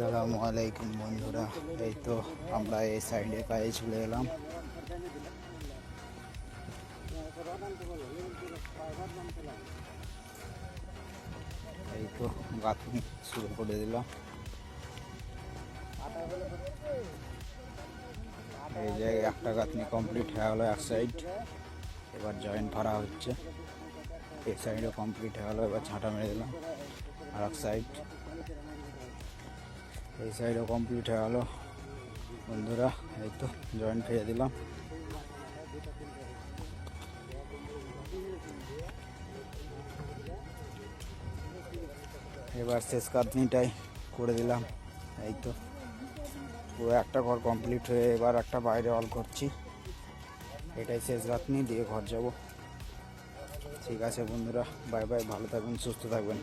আসসালামু আলাইকুম বন্ধুরা, এই তো আমরা এই সাইডে কাজে চলে এলাম। এই তো গাঁথনি শুরু করে দিলাম। এই যে একটা গাঁথনি কমপ্লিট হয়ে গেলো এক সাইড, এবার জয়েন্ট ফাড়া হচ্ছে। এই সাইডও কমপ্লিট হয়ে গেলো, এবার ঝাঁটা মেরে দিলাম। আর এক সাইড, এই সাইডও কমপ্লিট হয়ে গেলো বন্ধুরা। এই তো জয়েন্ট ফেলে দিলাম। এবার শেষ গাঁথনিটাই করে দিলাম। এই তো পুরো একটা ঘর কমপ্লিট হয়ে এবার একটা বাইরে অল করছি। এটাই শেষ গাঁথনি দিয়ে ঘর যাব। ঠিক আছে বন্ধুরা, বাই বাই, ভালো থাকবেন, সুস্থ থাকবেন।